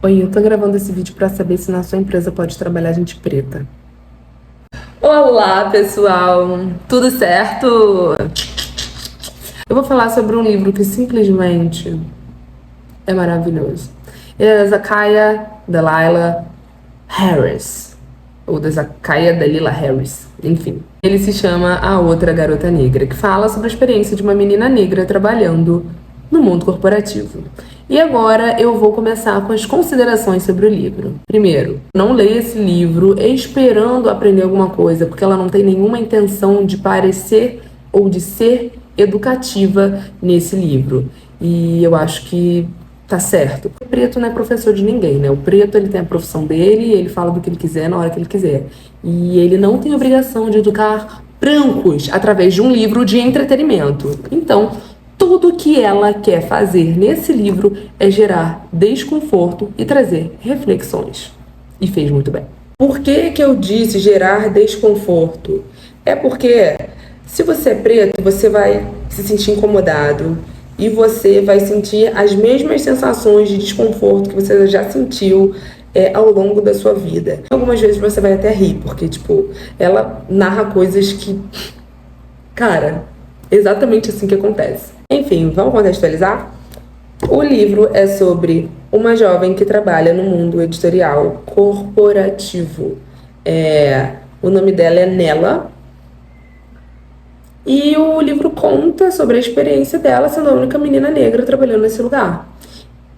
Oi, eu tô gravando esse vídeo pra saber se na sua empresa pode trabalhar gente preta. Olá, pessoal! Tudo certo? Eu vou falar sobre um livro que simplesmente é maravilhoso. É da Zakiya Dalila Harris, ou da Zakiya Dalila Harris, enfim. Ele se chama A Outra Garota Negra, que fala sobre a experiência de uma menina negra trabalhando no mundo corporativo. E agora eu vou começar com as considerações sobre o livro. Primeiro, não leia esse livro esperando aprender alguma coisa, porque ela não tem nenhuma intenção de parecer ou de ser educativa nesse livro. E eu acho que tá certo. O preto não é professor de ninguém, né? O preto, ele tem a profissão dele, ele fala do que ele quiser na hora que ele quiser. E ele não tem obrigação de educar brancos através de um livro de entretenimento. Então, tudo que ela quer fazer nesse livro é gerar desconforto e trazer reflexões. E fez muito bem. Por que eu disse gerar desconforto? É porque se você é preto, você vai se sentir incomodado e você vai sentir as mesmas sensações de desconforto que você já sentiu ao longo da sua vida. Algumas vezes você vai até rir, porque, ela narra coisas que, cara, exatamente assim que acontece. Enfim, vamos contextualizar? O livro é sobre uma jovem que trabalha no mundo editorial corporativo. O nome dela é Nella. E o livro conta sobre a experiência dela sendo a única menina negra trabalhando nesse lugar.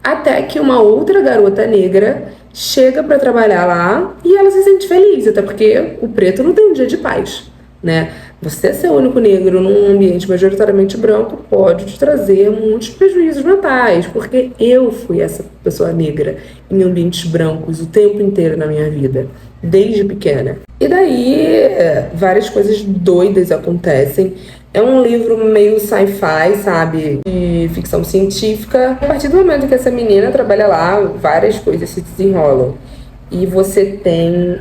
Até que uma outra garota negra chega para trabalhar lá e ela se sente feliz, até porque o preto não tem um dia de paz, né? Você ser o único negro num ambiente majoritariamente branco pode te trazer muitos prejuízos mentais, porque eu fui essa pessoa negra em ambientes brancos o tempo inteiro na minha vida, desde pequena. E daí, várias coisas doidas acontecem. É um livro meio sci-fi, sabe? De ficção científica. A partir do momento que essa menina trabalha lá, várias coisas se desenrolam. E você tem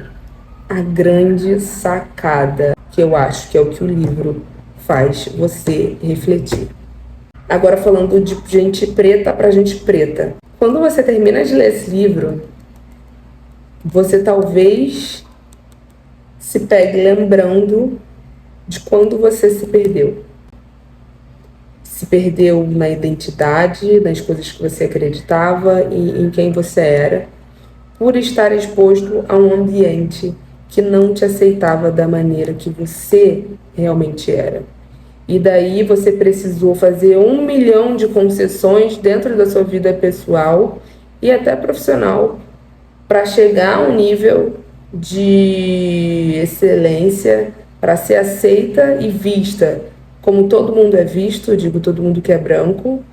a grande sacada, que eu acho que é o que o livro faz você refletir. Agora falando de gente preta pra gente preta. Quando você termina de ler esse livro, você talvez se pegue lembrando de quando você se perdeu. Se perdeu na identidade, nas coisas que você acreditava e em quem você era, por estar exposto a um ambiente que não te aceitava da maneira que você realmente era. E daí você precisou fazer 1 milhão de concessões dentro da sua vida pessoal e até profissional para chegar a um nível de excelência, para ser aceita e vista como todo mundo é visto, eu digo todo mundo que é branco,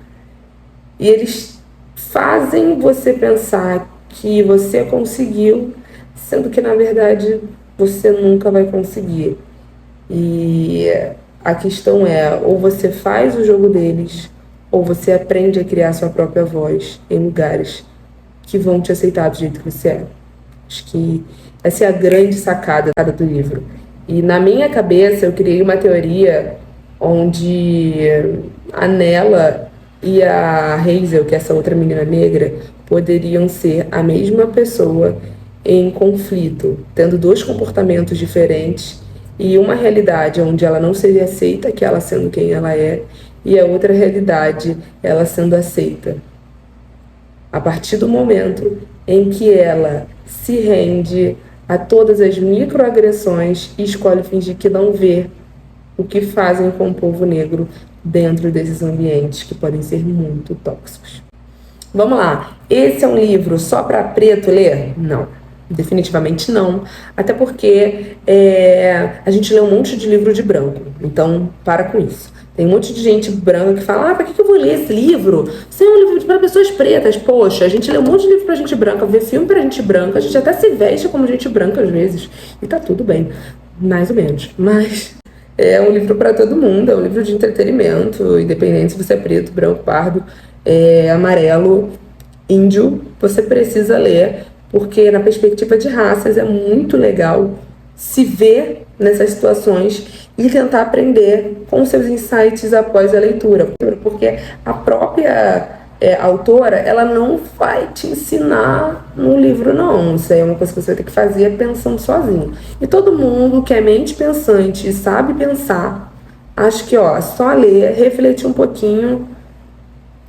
e eles fazem você pensar que você conseguiu, sendo que na verdade você nunca vai conseguir. E a questão é, ou você faz o jogo deles, ou você aprende a criar sua própria voz em lugares que vão te aceitar do jeito que você é. Acho que essa é a grande sacada do livro. E na minha cabeça eu criei uma teoria onde a Nella e a Hazel, que é essa outra menina negra, poderiam ser a mesma pessoa em conflito, tendo 2 comportamentos diferentes e uma realidade onde ela não seria aceita, que ela sendo quem ela é, e a outra realidade, ela sendo aceita. A partir do momento em que ela se rende a todas as microagressões e escolhe fingir que não vê o que fazem com o povo negro dentro desses ambientes que podem ser muito tóxicos. Vamos lá, esse é um livro só para preto ler? Não, definitivamente não, até porque a gente lê um monte de livro de branco, então para com isso. Tem um monte de gente branca que fala, pra que eu vou ler esse livro? Isso é um livro para pessoas pretas. Poxa, a gente lê um monte de livro pra gente branca, vê filme pra gente branca, a gente até se veste como gente branca às vezes, e tá tudo bem, mais ou menos, mas é um livro para todo mundo, é um livro de entretenimento, independente se você é preto, branco, pardo, amarelo, índio, você precisa ler, porque na perspectiva de raças é muito legal se ver nessas situações e tentar aprender com seus insights após a leitura, porque a própria a autora, ela não vai te ensinar no livro, não. Isso aí é uma coisa que você vai ter que fazer pensando sozinho. E todo mundo que é mente pensante e sabe pensar, acho que, só ler, refletir um pouquinho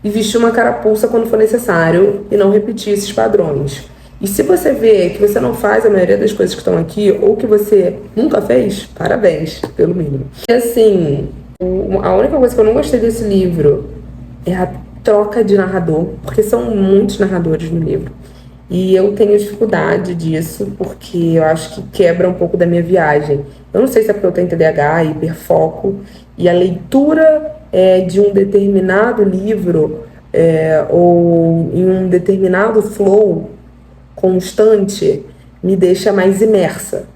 e vestir uma carapuça quando for necessário e não repetir esses padrões. E se você vê que você não faz a maioria das coisas que estão aqui, ou que você nunca fez, parabéns, pelo mínimo. E assim, a única coisa que eu não gostei desse livro é a troca de narrador, porque são muitos narradores no livro. E eu tenho dificuldade disso, porque eu acho que quebra um pouco da minha viagem. Eu não sei se é porque eu tenho TDAH, hiperfoco, e a leitura de um determinado livro ou em um determinado flow constante me deixa mais imersa.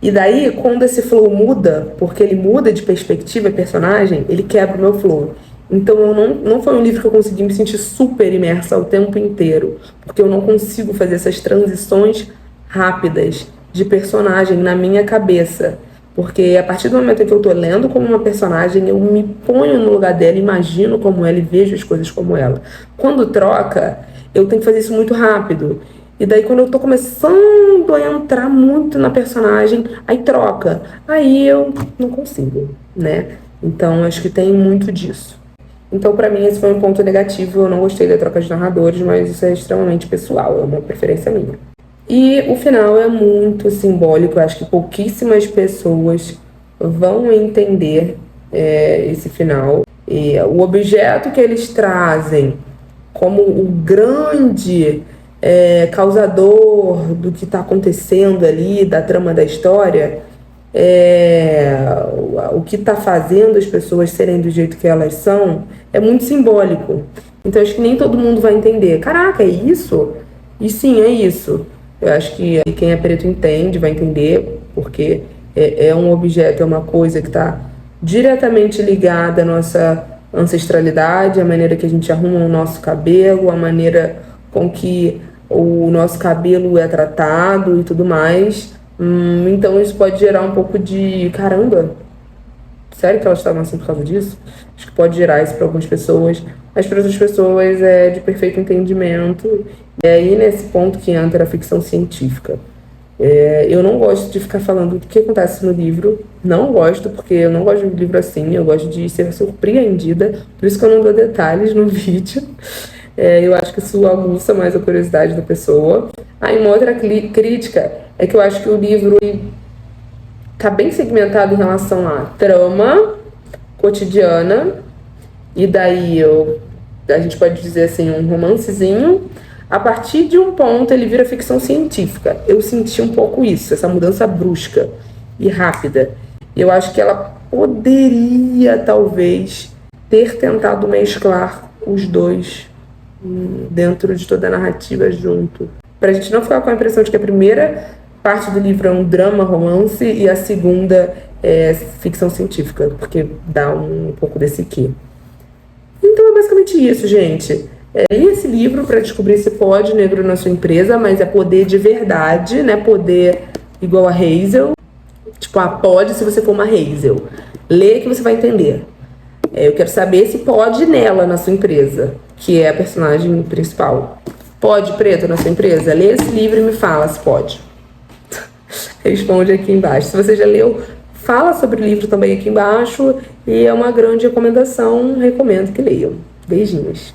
E daí, quando esse flow muda, porque ele muda de perspectiva, personagem, ele quebra o meu flow. Então, não foi um livro que eu consegui me sentir super imersa o tempo inteiro, porque eu não consigo fazer essas transições rápidas de personagem na minha cabeça. Porque a partir do momento em que eu tô lendo como uma personagem, eu me ponho no lugar dela, imagino como ela e vejo as coisas como ela. Quando troca, eu tenho que fazer isso muito rápido. E daí quando eu tô começando a entrar muito na personagem, aí troca. Aí eu não consigo, né? Então acho que tem muito disso. Então pra mim esse foi um ponto negativo, eu não gostei da troca de narradores, mas isso é extremamente pessoal, é uma preferência minha. E o final é muito simbólico, eu acho que pouquíssimas pessoas vão entender esse final. E o objeto que eles trazem como o grande causador do que está acontecendo ali, da trama da história, o que está fazendo as pessoas serem do jeito que elas são, é muito simbólico. Então acho que nem todo mundo vai entender. Caraca, é isso? E sim, é isso. Eu acho que quem é preto entende, vai entender, porque é um objeto, é uma coisa que está diretamente ligada à nossa ancestralidade, a maneira que a gente arruma o nosso cabelo, a maneira com que o nosso cabelo é tratado e tudo mais. Então isso pode gerar um pouco de caramba, sério que elas estavam assim por causa disso? Acho que pode gerar isso para algumas pessoas, mas para outras pessoas é de perfeito entendimento. E aí nesse ponto que entra a ficção científica. Eu não gosto de ficar falando do que acontece no livro, não gosto, porque eu não gosto de livro assim, eu gosto de ser surpreendida, por isso que eu não dou detalhes no vídeo. Eu acho que isso aguça mais a curiosidade da pessoa. Aí uma outra crítica é que eu acho que o livro tá bem segmentado em relação à trama cotidiana, e daí a gente pode dizer assim, um romancezinho. A partir de um ponto ele vira ficção científica. Eu senti um pouco isso, essa mudança brusca e rápida. Eu acho que ela poderia, talvez, ter tentado mesclar os dois dentro de toda a narrativa junto. Pra gente não ficar com a impressão de que a primeira parte do livro é um drama, romance, e a segunda é ficção científica, porque dá um pouco desse quê. Então é basicamente isso, gente. Li esse livro para descobrir se pode negro na sua empresa, mas é poder de verdade, né? Poder igual a Hazel. Tipo, pode se você for uma Hazel. Lê que você vai entender. Eu quero saber se pode nela na sua empresa, que é a personagem principal. Pode preto na sua empresa? Lê esse livro e me fala se pode. Responde aqui embaixo. Se você já leu, fala sobre o livro também aqui embaixo. E é uma grande recomendação, recomendo que leiam. Beijinhos.